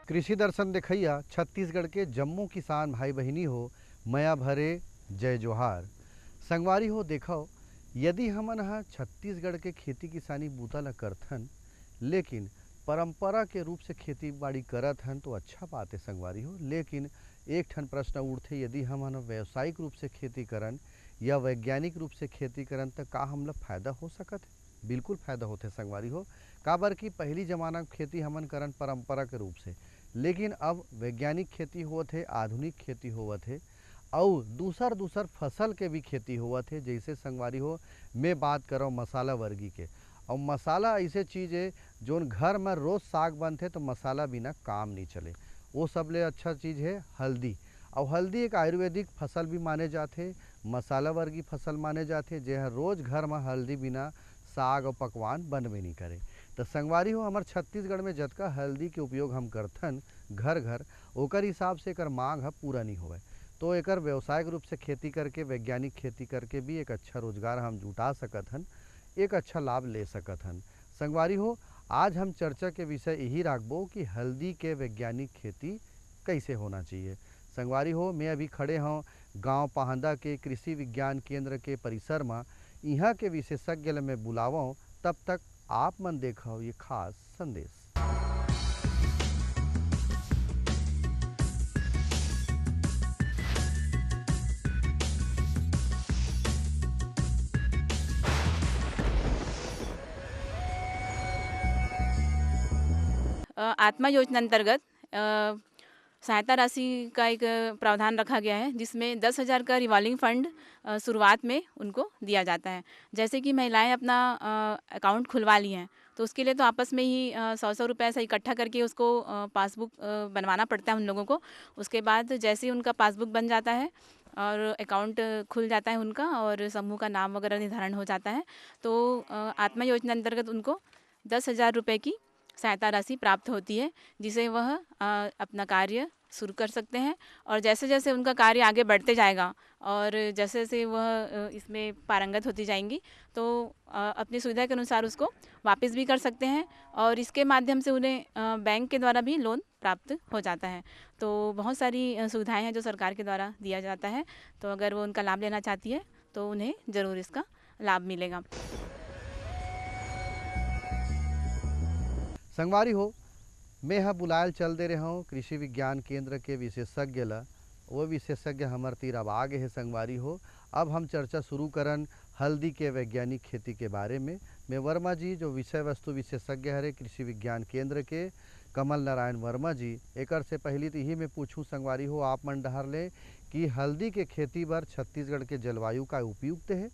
कृषि दर्शन देखैया छत्तीसगढ़ के जम्मू किसान भाई बहिनी हो, मया भरे जय जोहार। संगवारी हो देखो, यदि हमन ह छत्तीसगढ़ के खेती किसानी बूता ल करथन, लेकिन परंपरा के रूप से खेती बाड़ी करत हन तो अच्छा बात है संगवारी हो। लेकिन एक ठन प्रश्न उठथे, यदि हमन व्यावसायिक रूप से खेती करन या वैज्ञानिक रूप से खेती करन तो का हमला फायदा हो सकत है? बिल्कुल फायदा होथे संगवारी हो। काबर कि पहली जमाना में खेती हमन करन परंपरा के रूप से, लेकिन अब वैज्ञानिक खेती होवत है, आधुनिक खेती होवत है और दूसर दूसर फसल के भी खेती होवत है। जैसे संगवारी हो, मैं बात करो मसाला वर्गी के, और मसाला ऐसे चीज़ है जोन घर में रोज़ साग बनते तो मसाला बिना काम नहीं चले। वो सबले अच्छा चीज़ है हल्दी, और हल्दी एक आयुर्वेदिक फसल भी माने जाते, मसाला वर्गी फसल माने जाते, जे रोज़ घर में हल्दी बिना साग और पकवान बनबे नहीं करे। तो संगवारी हो, हमार छत्तीसगढ़ में जतका हल्दी के उपयोग हम करथन घर घर, ओकर हिसाब से एकर मांग पूरा नहीं होवे। तो एकर व्यवसायिक रूप से खेती करके, वैज्ञानिक खेती करके भी एक अच्छा रोजगार हम जुटा सकत हन, एक अच्छा लाभ ले सकत हन। संगवारी हो, आज हम चर्चा के विषय यही रखबो कि हल्दी के वैज्ञानिक खेती कैसे होना चाहिए। संगवारी हो, मैं अभी खड़े हूँ गांव पाहंदा के कृषि विज्ञान केंद्र के परिसर में। यहाँ के विशेषज्ञ ल मैं बुलावों, तब तक आप मन देखो ये खास संदेश। आत्मा योजना अंतर्गत सहायता राशि का एक प्रावधान रखा गया है, जिसमें 10,000 का रिवॉल्विंग फंड शुरुआत में उनको दिया जाता है। जैसे कि महिलाएं अपना अकाउंट खुलवा ली हैं, तो उसके लिए तो आपस में ही 100-100 रुपये ऐसा इकट्ठा करके उसको पासबुक बनवाना पड़ता है उन लोगों को। उसके बाद जैसे ही उनका पासबुक बन जाता है और अकाउंट खुल जाता है उनका, और समूह का नाम वगैरह निर्धारण हो जाता है, तो आत्मा योजना अंतर्गत उनको 10,000 रुपये की सहायता राशि प्राप्त होती है, जिसे वह अपना कार्य शुरू कर सकते हैं। और जैसे जैसे उनका कार्य आगे बढ़ते जाएगा और जैसे जैसे वह इसमें पारंगत होती जाएंगी, तो अपनी सुविधा के अनुसार उसको वापस भी कर सकते हैं, और इसके माध्यम से उन्हें बैंक के द्वारा भी लोन प्राप्त हो जाता है। तो बहुत सारी सुविधाएं हैं जो सरकार के द्वारा दिया जाता है, तो अगर वो उनका लाभ लेना चाहती है तो उन्हें ज़रूर इसका लाभ मिलेगा। संगवारी हो, मैं यहाँ बुलायल चल दे रहा हूँ कृषि विज्ञान केंद्र के विशेषज्ञ ला। वो विशेषज्ञ हमार तीर अब आगे है संगवारी हो। अब हम चर्चा शुरू करन हल्दी के वैज्ञानिक खेती के बारे में। मैं वर्मा जी, जो विषय वस्तु विशेषज्ञ हरे कृषि विज्ञान केंद्र के, कमल नारायण वर्मा जी। एकर से पहली तो यही मैं पूछूं संगवारी हो, आप मन डहर ले कि हल्दी के खेती बर छत्तीसगढ़ के जलवायु का उपयुक्त है,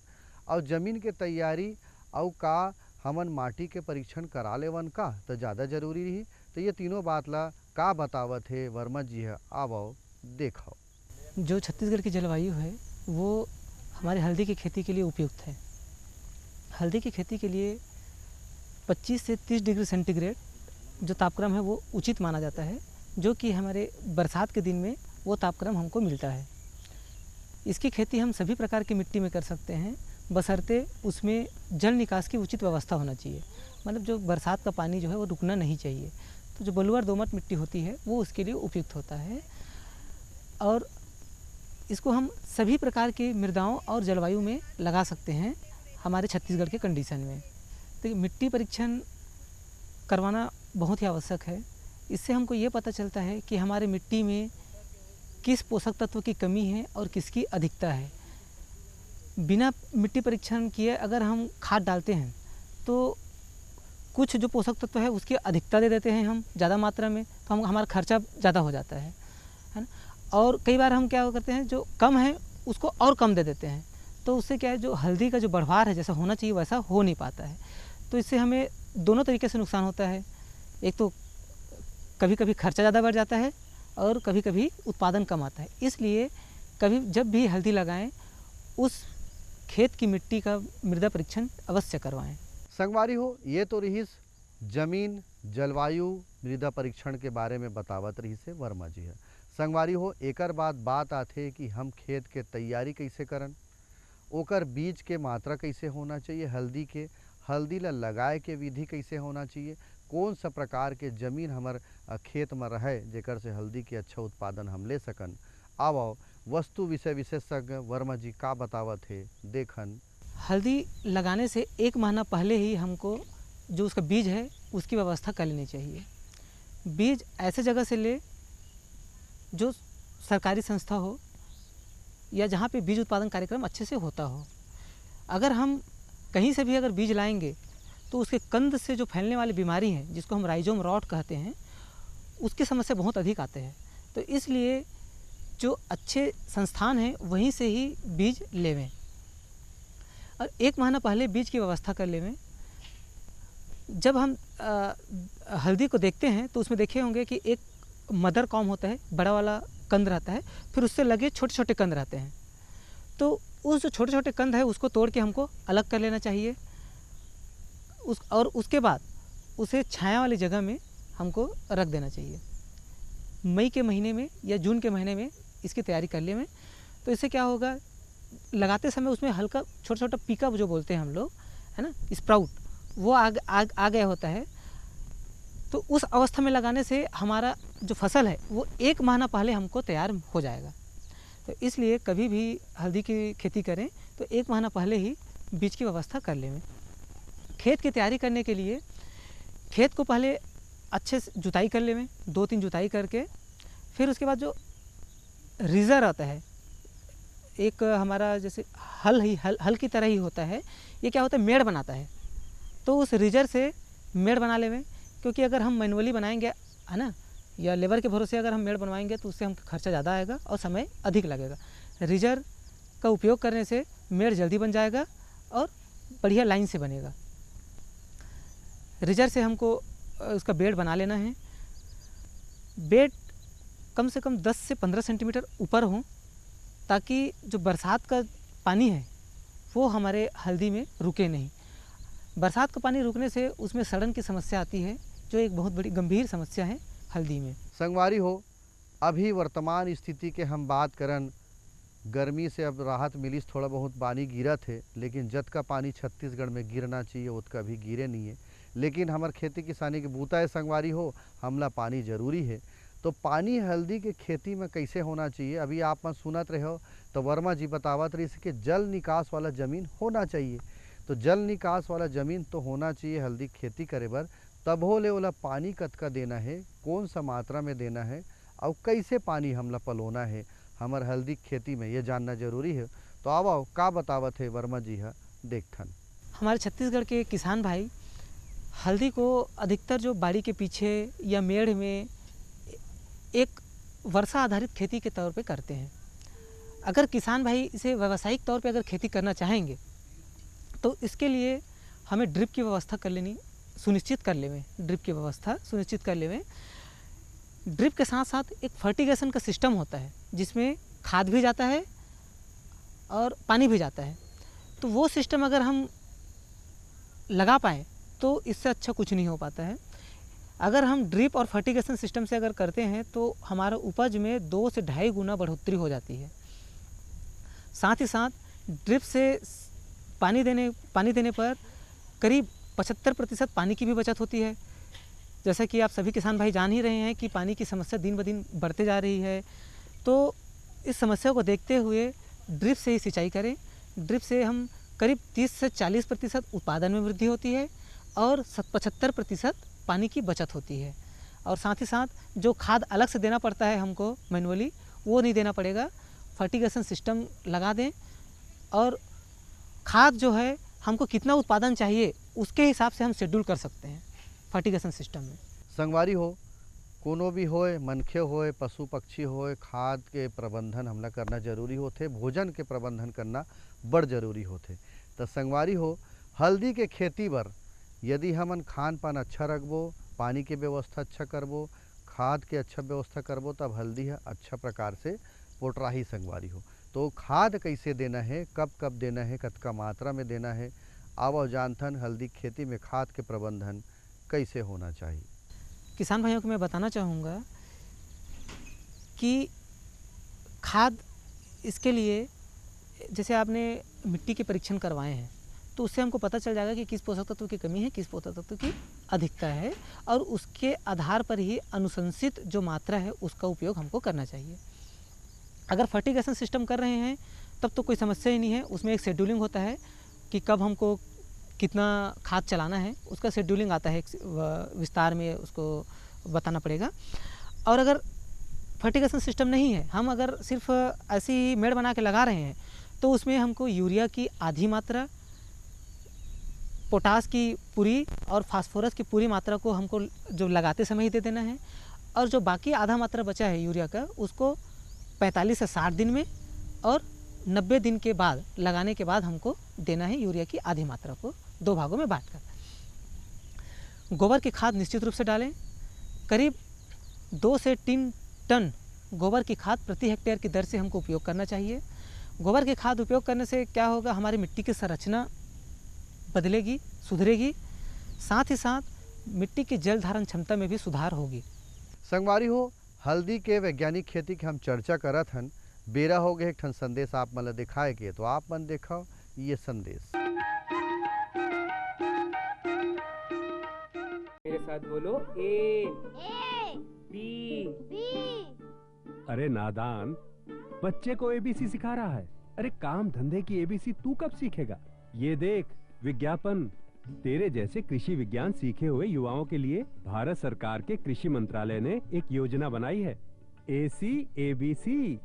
और जमीन के तैयारी और का हमन माटी के परीक्षण करा लेवन का तो ज़्यादा जरूरी रही। तो ये तीनों बात ला का बतावत है वर्मा जी है, आवो देखो। जो छत्तीसगढ़ की जलवायु है वो हमारे हल्दी की खेती के लिए उपयुक्त है। हल्दी की खेती के लिए 25 से 30 डिग्री सेंटीग्रेड जो तापक्रम है वो उचित माना जाता है, जो कि हमारे बरसात के दिन में वो तापक्रम हमको मिलता है। इसकी खेती हम सभी प्रकार की मिट्टी में कर सकते हैं, बशर्ते उसमें जल निकास की उचित व्यवस्था होना चाहिए। मतलब जो बरसात का पानी जो है वो रुकना नहीं चाहिए। तो जो बलुआर दोमट मिट्टी होती है वो उसके लिए उपयुक्त होता है, और इसको हम सभी प्रकार की मृदाओं और जलवायु में लगा सकते हैं हमारे छत्तीसगढ़ के कंडीशन में। तो मिट्टी परीक्षण करवाना बहुत ही आवश्यक है। इससे हमको ये पता चलता है कि हमारे मिट्टी में किस पोषक तत्व की कमी है और किसकी अधिकता है। बिना मिट्टी परीक्षण किए अगर हम खाद डालते हैं तो कुछ जो पोषक तत्व है उसकी अधिकता दे देते हैं हम ज़्यादा मात्रा में, तो हम हमारा खर्चा ज़्यादा हो जाता है ना। और कई बार हम क्या करते हैं, जो कम है उसको और कम दे देते हैं, तो उससे क्या है, जो हल्दी का जो बढ़वार है जैसा होना चाहिए वैसा हो नहीं पाता है। तो इससे हमें दोनों तरीके से नुकसान होता है। एक तो कभी कभी खर्चा ज़्यादा बढ़ जाता है और कभी कभी उत्पादन कम आता है। इसलिए कभी जब भी हल्दी लगाएं उस खेत की मिट्टी का मृदा परीक्षण अवश्य करवाएं। संगवारी हो, ये तो रहीस जमीन जलवायु मृदा परीक्षण के बारे में बतावत रही से वर्मा जी है। संगवारी हो, एकर बाद बात आथे कि हम खेत के तैयारी कैसे करन, ओकर बीज के मात्रा कैसे होना चाहिए, हल्दी ला लगाए के विधि कैसे होना चाहिए, कौन सा प्रकार के जमीन हमर खेत में रहे जेकर से हल्दी के अच्छा उत्पादन हम ले सकन। आओ वस्तु विषय विशेषज्ञ वर्मा जी का बतावत है देखन। हल्दी लगाने से 1 महीना पहले ही हमको जो उसका बीज है उसकी व्यवस्था कर लेनी चाहिए। बीज ऐसे जगह से ले जो सरकारी संस्था हो या जहाँ पे बीज उत्पादन कार्यक्रम अच्छे से होता हो। अगर हम कहीं से भी अगर बीज लाएंगे तो उसके कंद से जो फैलने वाली बीमारी है जिसको हम राइजोम रॉट कहते हैं, उसकी समस्या बहुत अधिक आते हैं। तो इसलिए जो अच्छे संस्थान हैं वहीं से ही बीज लेवें और 1 महीना पहले बीज की व्यवस्था कर लेवें। जब हम हल्दी को देखते हैं तो उसमें देखे होंगे कि एक मदर कॉम होता है, बड़ा वाला कंद रहता है, फिर उससे लगे छोटे छोटे कंद रहते हैं। तो उस जो छोटे छोटे कंद है उसको तोड़ के हमको अलग कर लेना चाहिए और उसके बाद उसे छाया वाली जगह में हमको रख देना चाहिए। मई के महीने में या जून के महीने में इसकी तैयारी कर लें। तो इससे क्या होगा, लगाते समय उसमें हल्का छोटा छोटा पीका जो बोलते हैं हम लोग, है ना, स्प्राउट, वो आ गया होता है। तो उस अवस्था में लगाने से हमारा जो फसल है वो 1 महीना पहले हमको तैयार हो जाएगा। तो इसलिए कभी भी हल्दी की खेती करें तो 1 महीना पहले ही बीज की व्यवस्था कर लें। खेत की तैयारी करने के लिए खेत को पहले अच्छे से जुताई कर लें, 2-3 जुताई करके फिर उसके बाद जो रीजर आता है, एक हमारा जैसे हल की तरह ही होता है, ये क्या होता है, मेड़ बनाता है। तो उस रीजर से मेड़ बना लें, क्योंकि अगर हम मैनुअली बनाएंगे, है ना, या लेबर के भरोसे अगर हम मेड़ बनवाएंगे तो उससे हमको खर्चा ज़्यादा आएगा और समय अधिक लगेगा। रीजर का उपयोग करने से मेड़ जल्दी बन जाएगा और बढ़िया लाइन से बनेगा। रीजर से हमको उसका बेड बना लेना है। बेड कम से कम 10 से 15 सेंटीमीटर ऊपर हो, ताकि जो बरसात का पानी है वो हमारे हल्दी में रुके नहीं। बरसात का पानी रुकने से उसमें सड़न की समस्या आती है, जो एक बहुत बड़ी गंभीर समस्या है हल्दी में। संगवारी हो, अभी वर्तमान स्थिति के हम बात करन, गर्मी से अब राहत मिली, थोड़ा बहुत पानी गिरत है, लेकिन जत का पानी छत्तीसगढ़ में गिरना चाहिए उतना भी गिरे नहीं है। लेकिन हमार खेती किसानी के बूता है संगवारी हो, हमला पानी जरूरी है। तो पानी हल्दी के खेती में कैसे होना चाहिए, अभी आप मन सुनत रहे हो तो वर्मा जी बतावत रही कि जल निकास वाला ज़मीन होना चाहिए। तो जल निकास वाला ज़मीन तो होना चाहिए हल्दी खेती करे बर, तब हो ले ओला पानी कतका देना है, कौन सा मात्रा में देना है और कैसे पानी हमला पलोना है हमार हल्दी खेती में, ये जानना जरूरी है। तो आओ का बतावत है वर्मा जी है देखथन। हमारे छत्तीसगढ़ के किसान भाई हल्दी को अधिकतर जो बाड़ी के पीछे या मेड़ में एक वर्षा आधारित खेती के तौर पे करते हैं। अगर किसान भाई इसे व्यावसायिक तौर पे अगर खेती करना चाहेंगे तो इसके लिए हमें ड्रिप की व्यवस्था कर लेनी सुनिश्चित कर लेवें। ड्रिप की व्यवस्था सुनिश्चित कर लेवें। ड्रिप के साथ साथ एक फर्टिगेशन का सिस्टम होता है जिसमें खाद भी जाता है और पानी भी जाता है। तो वो सिस्टम अगर हम लगा पाएँ तो इससे अच्छा कुछ नहीं हो पाता है। अगर हम ड्रिप और फर्टिगेशन सिस्टम से अगर करते हैं तो हमारा उपज में 2 से 2.5 गुना बढ़ोतरी हो जाती है। साथ ही साथ ड्रिप से पानी देने पर करीब 75% पानी की भी बचत होती है। जैसा कि आप सभी किसान भाई जान ही रहे हैं कि पानी की समस्या दिन ब दिन बढ़ते जा रही है। तो इस समस्या को देखते हुए ड्रिप से ही सिंचाई करें। ड्रिप से हम करीब 30 से 40% उत्पादन में वृद्धि होती है और 75% पानी की बचत होती है। और साथ ही साथ जो खाद अलग से देना पड़ता है हमको मैनुअली, वो नहीं देना पड़ेगा। फर्टिगेशन सिस्टम लगा दें और खाद जो है हमको कितना उत्पादन चाहिए उसके हिसाब से हम शेड्यूल कर सकते हैं फर्टिगेशन सिस्टम में। संगवारी हो, कोनो भी होए, मनखे होए, पशु पक्षी होए, खाद के प्रबंधन हमला करना जरूरी होते, भोजन के प्रबंधन करना बड़ जरूरी होते। तो संगवारी हो, हल्दी के खेती बर यदि हमन खान पान अच्छा रखबो, पानी के व्यवस्था अच्छा करबो, खाद के अच्छा व्यवस्था करबो, तब हल्दी है अच्छा प्रकार से पोटराही संगवारी हो। तो खाद कैसे देना है, कब कब देना है, कतका मात्रा में देना है, आओ जानथन हल्दी खेती में खाद के प्रबंधन कैसे होना चाहिए। किसान भाइयों को मैं बताना चाहूँगा कि खाद इसके लिए जैसे आपने मिट्टी के परीक्षण करवाए हैं तो उससे हमको पता चल जाएगा कि किस पोषक तत्व की कमी है, किस पोषक तत्व की अधिकता है और उसके आधार पर ही अनुशंसित जो मात्रा है उसका उपयोग हमको करना चाहिए। अगर फर्टिगेशन सिस्टम कर रहे हैं तब तो कोई समस्या ही नहीं है, उसमें एक शेड्यूलिंग होता है कि कब हमको कितना खाद चलाना है, उसका शेड्यूलिंग आता है, विस्तार में उसको बताना पड़ेगा। और अगर फर्टिगेशन सिस्टम नहीं है, हम अगर सिर्फ ऐसी मेड़ बना के लगा रहे हैं तो उसमें हमको यूरिया की आधी मात्रा, पोटास की पूरी और फास्फोरस की पूरी मात्रा को हमको जो लगाते समय ही दे देना है, और जो बाकी आधा मात्रा बचा है यूरिया का उसको 45 से 60 दिन में और 90 दिन के बाद लगाने के बाद हमको देना है यूरिया की आधी मात्रा को 2 भागों में बांटकर। गोबर की खाद निश्चित रूप से डालें। करीब 2 से 3 टन गोबर की खाद प्रति हेक्टेयर की दर से हमको उपयोग करना चाहिए। गोबर की खाद उपयोग करने से क्या होगा, हमारी मिट्टी की संरचना बदलेगी, सुधरेगी, साथ ही साथ मिट्टी की जल धारण क्षमता में भी सुधार होगी। संगवारी हो, हल्दी के वैज्ञानिक खेती की हम चर्चा करत हन। बेरा हो गए एक ठन संदेश आप मन ला दिखाए के, तो आप मन देखो ये संदेश। मेरे साथ बोलो ए बी। अरे नादान, बच्चे को एबीसी सिखा रहा है। अरे काम धंधे की एबीसी तू कब सीखेगा? ये देख विज्ञापन। तेरे जैसे कृषि विज्ञान सीखे हुए युवाओं के लिए भारत सरकार के कृषि मंत्रालय ने एक योजना बनाई है, एबीसी।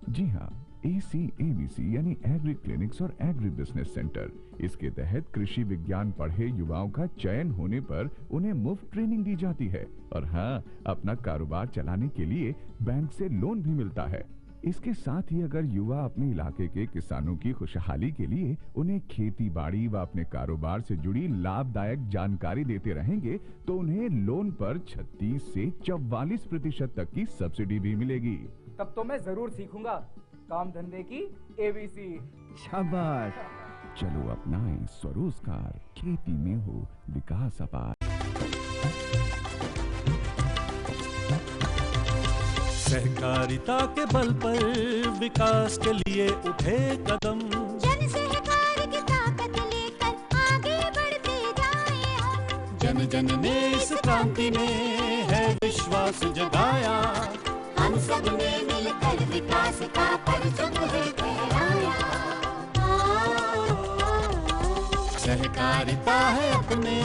जी हाँ, ACABC यानी एग्री क्लिनिक्स और एग्री बिजनेस सेंटर। इसके तहत कृषि विज्ञान पढ़े युवाओं का चयन होने पर उन्हें मुफ्त ट्रेनिंग दी जाती है और हाँ, अपना कारोबार चलाने के लिए बैंक से लोन भी मिलता है। इसके साथ ही अगर युवा अपने इलाके के किसानों की खुशहाली के लिए उन्हें खेती बाड़ी व अपने कारोबार से जुड़ी लाभदायक जानकारी देते रहेंगे तो उन्हें लोन पर 36 से 44% तक की सब्सिडी भी मिलेगी। तब तो मैं जरूर सीखूंगा काम धंधे की एबीसी। शाबाश, चलो अपनाएं स्वरोजगार, खेती में हो विकास अपार। सहकारिता के बल पर विकास के लिए उठे कदम, जन सहकार की ताकत लेकर आगे बढ़ते जाएं हम। जन जन ने इस क्रांति में है विश्वास जगाया, हम सब ने मिलकर विकास का परचम है फहराया। सहकारिता है अपने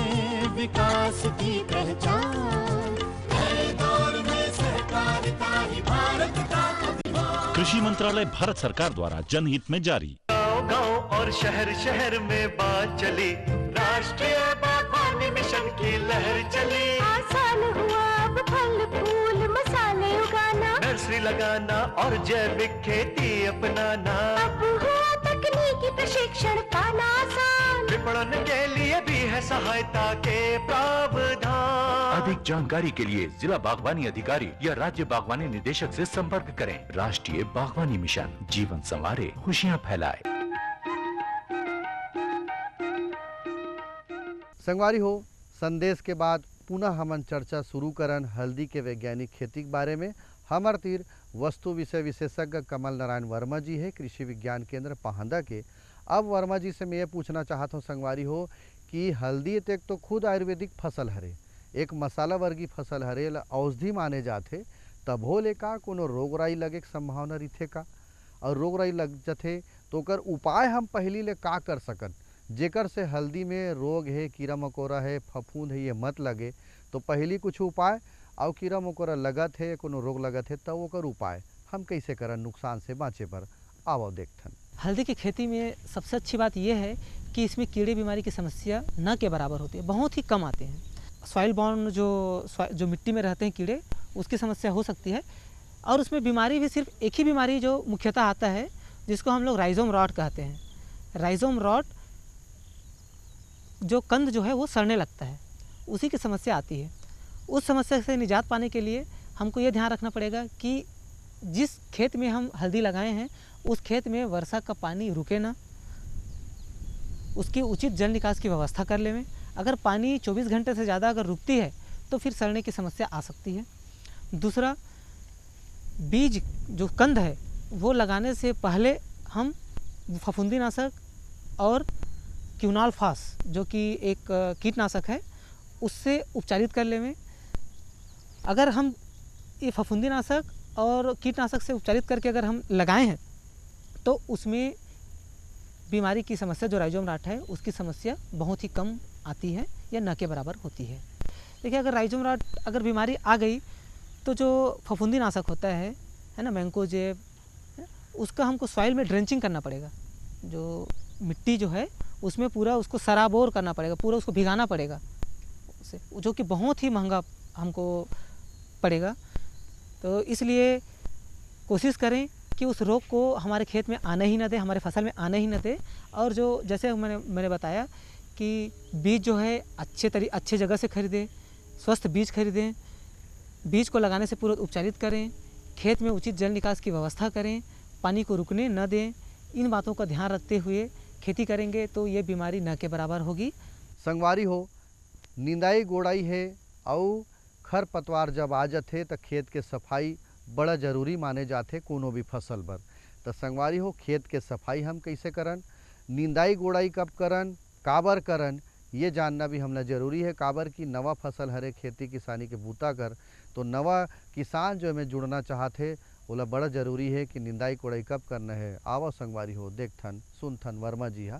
विकास की पहचान, नए दौर में सहकारिता ही भारत का अभिमान। कृषि मंत्रालय भारत सरकार द्वारा जनहित में जारी। गांव और शहर शहर में बात चली, राष्ट्रीय बागवानी मिशन की लहर चली। आसान हुआ अब फल फूल मसाले उगाना, नर्सरी लगाना और जैविक खेती अपनाना। अब हुआ तकनीकी प्रशिक्षण पाना आसान, विपणन के लिए भी है सहायता के प्रावधान। अधिक जानकारी के लिए जिला बागवानी अधिकारी या राज्य बागवानी निदेशक से संपर्क करें। राष्ट्रीय बागवानी मिशन, जीवन संवारे, खुशियां फैलाए। संगवारी हो, संदेश के बाद पुनः हमन चर्चा शुरू करन हल्दी के वैज्ञानिक खेती के बारे में। हमर तीर वस्तु विषय विशेषज्ञ कमल नारायण वर्मा जी है, कृषि विज्ञान केंद्र पाहंदा के। अब वर्मा जी से मैं ये पूछना चाहता हूँ संगवारी हो कि हल्दी एक तो खुद आयुर्वेदिक फसल हरे, एक मसाला वर्गीय फसल हरे, औषधि माने जाते, तब हो ले का कोनो रोग राई लगे के संभावना रही का? और रोग राई लग जाते तो ओकर उपाय हम पहली ले का कर सकन जेकर से हल्दी में रोग है, कीड़ा मकोड़ा है, फफूंद है, ये मत लगे। तो पहली कुछ उपाय, और कीड़ा मकोड़ा लगत है, कोनो रोग लगत है, तब ओकर उपाय हम कैसे करन नुकसान से बाँचे पर आओ देखथन। हल्दी की खेती में सबसे अच्छी बात यह है कि इसमें कीड़े बीमारी की समस्या न के बराबर होती है, बहुत ही कम आते हैं। सॉइल बॉर्न जो मिट्टी में रहते हैं कीड़े, उसकी समस्या हो सकती है। और उसमें बीमारी भी सिर्फ एक ही बीमारी जो मुख्यतः आता है, जिसको हम लोग राइजोम रॉट कहते हैं। राइजोम रॉट जो कंद जो है वो सड़ने लगता है, उसी की समस्या आती है। उस समस्या से निजात पाने के लिए हमको ये ध्यान रखना पड़ेगा कि जिस खेत में हम हल्दी लगाए हैं उस खेत में वर्षा का पानी रुके ना, उसकी उचित जल निकास की व्यवस्था कर लें। अगर पानी 24 घंटे से ज़्यादा अगर रुकती है तो फिर सड़ने की समस्या आ सकती है। दूसरा, बीज जो कंद है वो लगाने से पहले हम फफूंदीनाशक और क्यूनाल फास जो कि एक कीटनाशक है उससे उपचारित कर लेवें। अगर हम ये फफूंदीनाशक और कीटनाशक से उपचारित करके अगर हम लगाए हैं तो उसमें बीमारी की समस्या जो राइजोम राट है उसकी समस्या बहुत ही कम आती है या न के बराबर होती है। देखिए, अगर राइजोम राट अगर बीमारी आ गई तो जो फफूंदीनाशक होता है ना, मैंकोजेब, उसका हमको सॉइल में ड्रेंचिंग करना पड़ेगा। जो मिट्टी जो है उसमें पूरा उसको सराबोर करना पड़ेगा, पूरा उसको भिगाना पड़ेगा उसे, जो कि बहुत ही महंगा हमको पड़ेगा। तो इसलिए कोशिश करें कि उस रोग को हमारे खेत में आने ही न दे, हमारे फसल में आने ही न दे। और जो जैसे मैंने बताया कि बीज जो है अच्छे जगह से खरीदें, स्वस्थ बीज खरीदें, बीज को लगाने से पूर्व उपचारित करें, खेत में उचित जल निकास की व्यवस्था करें, पानी को रुकने न दें। इन बातों का ध्यान रखते हुए खेती करेंगे तो ये बीमारी न के बराबर होगी। संगवारी हो, निंदाई गोड़ाई है और खर पतवार जब आ जाते तो खेत के सफाई बड़ा जरूरी माने जाते कोनो भी फसल बर। तो संगवारी हो, खेत के सफाई हम कैसे करन, निंदाई गोड़ाई कब करन, काबर करन, ये जानना भी हमला जरूरी है। काबर की नवा फसल हरे खेती किसानी के बूता कर तो नवा किसान जो में जुड़ना चाहते ओला बड़ा जरूरी है कि निंदाई कोड़ाई कब करना है। आवा संगवारी हो, देखथन सुनथन वर्मा जी हा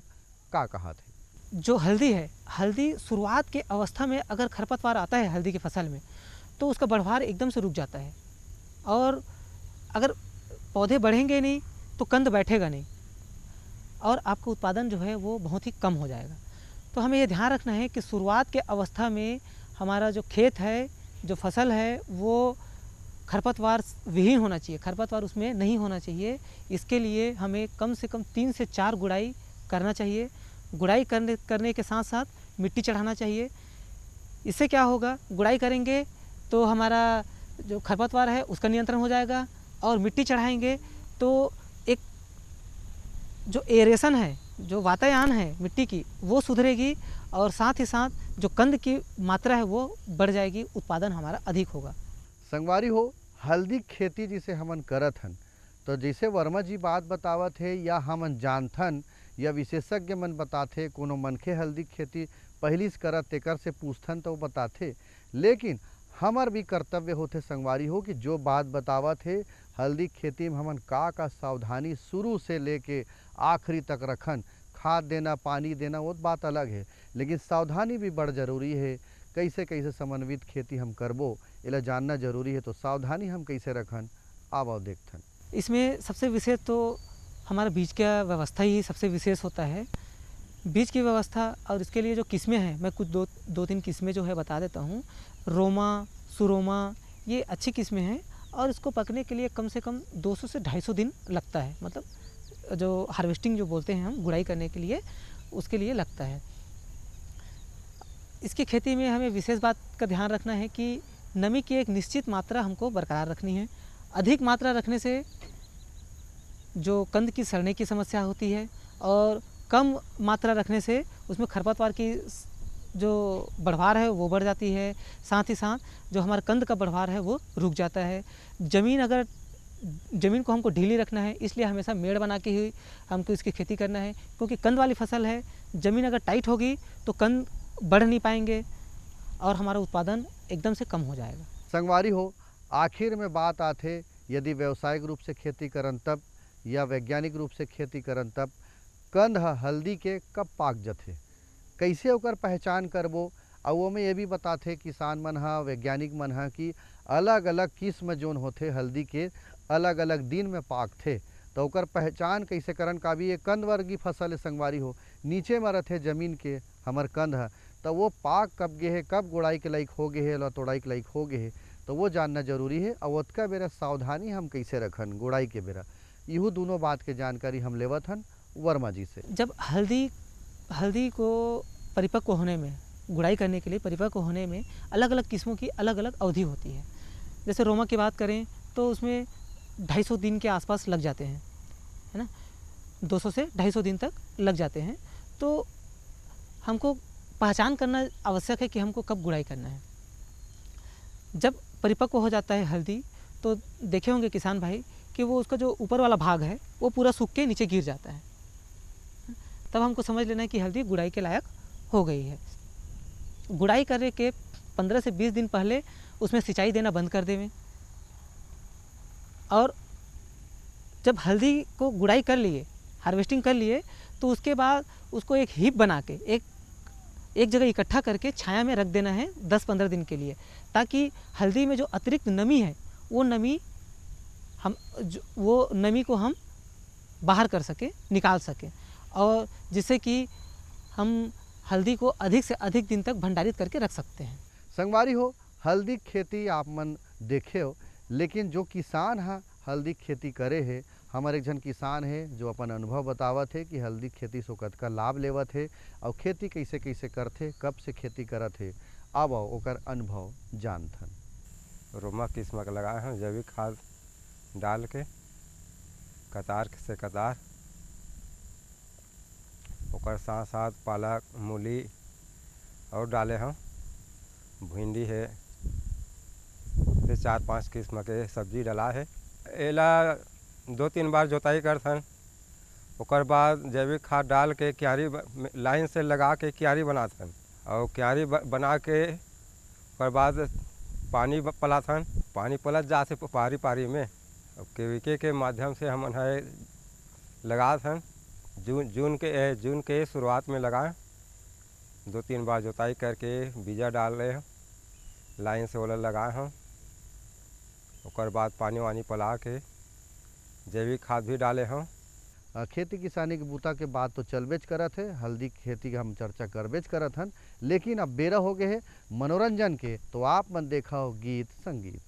का कहा थे। जो हल्दी है, हल्दी शुरुआत के अवस्था में अगर खरपतवार आता है हल्दी की फसल में तो उसका बढ़वार एकदम से रुक जाता है और अगर पौधे बढ़ेंगे नहीं तो कंद बैठेगा नहीं और आपका उत्पादन जो है वो बहुत ही कम हो जाएगा। तो हमें ये ध्यान रखना है कि शुरुआत के अवस्था में हमारा जो खेत है, जो फसल है, वो खरपतवार विहीन होना चाहिए, खरपतवार उसमें नहीं होना चाहिए। इसके लिए हमें कम से कम 3 से 4 गुड़ाई करना चाहिए। गुड़ाई करने के साथ साथ मिट्टी चढ़ाना चाहिए। इससे क्या होगा, गुड़ाई करेंगे तो हमारा जो खरपतवार है उसका नियंत्रण हो जाएगा और मिट्टी चढ़ाएंगे तो एक जो एरेशन है, जो वातायन है मिट्टी की, वो सुधरेगी और साथ ही साथ जो कंद की मात्रा है वो बढ़ जाएगी, उत्पादन हमारा अधिक होगा। संगवारी हो, हल्दी खेती जिसे हमन करत हन तो जैसे वर्मा जी बात बतावत है या हमन जानथन या विशेषज्ञ मन बताथे, कोनो मनखे हल्दी खेती पहली से करत तेकर से पूछथन तो बताथे। लेकिन हमार भी कर्तव्य होते संगवारी हो कि जो बात बतावत है हल्दी खेती में हमन का सावधानी शुरू से लेके आखिरी तक रखन, खाद देना, पानी देना वो बात अलग है, लेकिन सावधानी भी बड़ जरूरी है। कैसे कैसे समन्वित खेती हम करबो इला जानना जरूरी है। तो सावधानी हम कैसे रखन, आओ देखथन। इसमें सबसे विशेष तो हमारा बीज का व्यवस्था ही सबसे विशेष होता है। बीज की व्यवस्था और इसके लिए जो किस्में हैं, मैं कुछ दो तीन किस्में जो है बता देता हूँ। रोमा, सुरोमा, ये अच्छी किस्में हैं और इसको पकने के लिए कम से कम 200 से 250 दिन लगता है। मतलब जो हार्वेस्टिंग जो बोलते हैं हम, गुड़ाई करने के लिए, उसके लिए लगता है। इसकी खेती में हमें विशेष बात का ध्यान रखना है कि नमी की एक निश्चित मात्रा हमको बरकरार रखनी है। अधिक मात्रा रखने से जो कंद की सड़ने की समस्या होती है और कम मात्रा रखने से उसमें खरपतवार की जो बढ़वार है वो बढ़ जाती है। साथ ही साथ जो हमारा कंद का बढ़वार है वो रुक जाता है। ज़मीन को हमको ढीली रखना है, इसलिए हमेशा मेड़ बना के ही हमको इसकी खेती करना है, क्योंकि कंद वाली फसल है। ज़मीन अगर टाइट होगी तो कंद बढ़ नहीं पाएंगे और हमारा उत्पादन एकदम से कम हो जाएगा। संगवारी हो, आखिर में बात आथे यदि व्यावसायिक रूप से खेती करन तब या वैज्ञानिक रूप से खेती करन तब कंद हल्दी के कब पाक जाथे, कैसे ओकर पहचान करबो। और वो में ये भी बताथे किसान मन हा, वैज्ञानिक मन हा कि अलग अलग किस्म जोन होथे हल्दी के अलग अलग दिन में पाकथे। तो ओकर पहचान कैसे करन, का भी ये कंद वर्गी फसल है संगवारी हो, नीचे में रहते जमीन के हमर कंद है, तो वो पाक कब गे है, कब गुड़ाई के लायक हो गए है या तोड़ाई के लायक हो गए है, तो वो जानना जरूरी है। और ओतका बेरा सावधानी हम कैसे रखन गुड़ाई के बेरा, यहू दोनों बात के जानकारी हम लेवत हन वर्मा जी से। जब हल्दी को परिपक्व होने में, गुड़ाई करने के लिए परिपक्व होने में अलग अलग किस्मों की अलग अलग अवधि होती है। जैसे रोमा की बात करें तो उसमें 250 दिन के आसपास लग जाते हैं, है ना, 200 से 250 दिन तक लग जाते हैं। तो हमको पहचान करना आवश्यक है कि हमको कब गुड़ाई करना है। जब परिपक्व हो जाता है हल्दी तो देखे होंगे किसान भाई कि वो उसका जो ऊपर वाला भाग है वो पूरा सूख के नीचे गिर जाता है, तब हमको समझ लेना है कि हल्दी गुड़ाई के लायक हो गई है। गुड़ाई करे के 15 से 20 दिन पहले उसमें सिंचाई देना बंद कर देवें। और जब हल्दी को गुड़ाई कर लिए, हार्वेस्टिंग कर लिए, तो उसके बाद उसको एक हीप बना के एक जगह इकट्ठा करके छाया में रख देना है 10-15 दिन के लिए, ताकि हल्दी में जो अतिरिक्त नमी है वो नमी को हम बाहर कर सकें, निकाल सकें, और जिससे कि हम हल्दी को अधिक से अधिक दिन तक भंडारित करके रख सकते हैं। संगवारी हो, हल्दी खेती आप मन देखे हो, लेकिन जो किसान हा हल्दी खेती करे है, हमारे एक जन किसान है जो अपन अनुभव बतावत है कि हल्दी खेती से कतका लाभ लेवत है और खेती कैसे कैसे करथे, कब से खेती करत है। अब ओकर अनुभव जानथन। रोमा किस्म का लगाए हैं, जैविक खाद डाल के कतार से कतार, ओकर साथ साथ पालक, मूली और डाले हैं, भिंडी है, फिर 4-5 किस्म के सब्जी डाला है। एला 2-3 बार जोताई करथन, ओकर बाद जैविक खाद डाल के क्यारी लाइन से लगा के क्यारी बनाथन, और क्यारी बना के ओकर बाद पानी पलाथन। पानी पलत जाते पारी पारी में, केविके के माध्यम से हम लगाथन। जून के शुरुआत में लगाएं, 2-3 बार जोताई करके बीजा डाल रहे हैं, लाइन से ओला लगाए हैं, ओकर बाद पानी वानी पला के जैविक खाद भी डाले हैं। खेती किसानी के बूता के बाद तो चलबेच करत है, हल्दी खेती की हम चर्चा करबेच करत हन, लेकिन अब बेरा हो गए है मनोरंजन के, तो आप मन देखा हो गीत संगीत।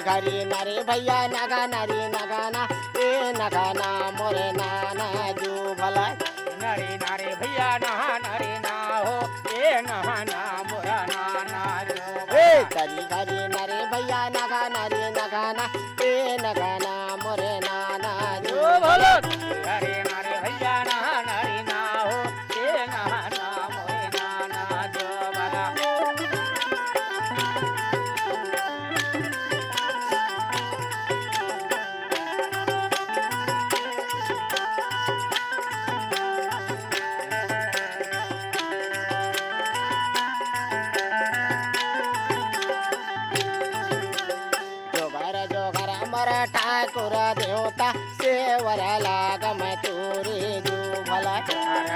घरी नरे भैया नगाना रे नगाना, ए नगाना मोरे नाना जो भला। नरे नरे भैया नहाना रे ना हो, ए नहाना मोरा नाना जो। ए घरी घरी नरे भैया नगाना रे नगाना, ए नगाना मोरे नाना जो भला। नरे नरे भैया नहाना रे ना हो, ए नहाना मोरे नाना जो भला। ठाकुर देवता सेवर लागम तोरे जो भला।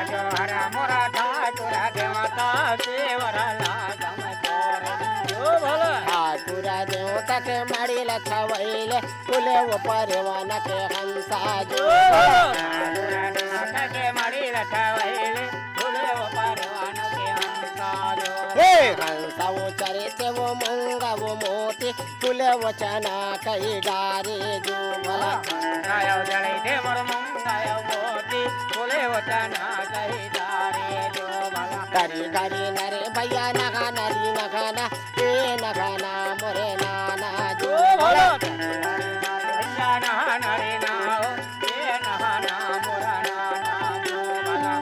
जोहर मोरा ठाकुर देवता सेवर लागम तोरे जो भला। ठाकुर देवता के मड़िल छवैले फुले परिवन के हंसा जो भला। ठाकुर देवता के मड़िल छवैले फुले परिवन के हंसा जो। हे हंसा वो चरित वो मंगा वो मोती, फुले वो चना कई डारे जो भला। मंगायो जड़े दे मोर मंगायो मोती, फुले वो चना कई डारे जो भला। घरी घरी नरे भैया नगाना री नगाना, ए नगाना मोरे नाना जो भला। भैया नहाना रे ना हो, ए नहाना मोरा नाना जो भला।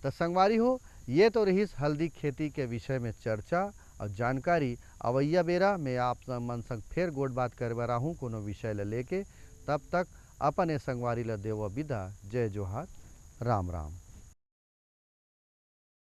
तो संगवारी हो, ये तो रही हल्दी खेती के विषय में चर्चा और जानकारी। अवैया बेरा में आप मन संग फिर गोट बात करवा रहा हूँ कोनो विषय ले लेके। तब तक अपने संगवारी ला देव विदा। जय जोहार, राम राम।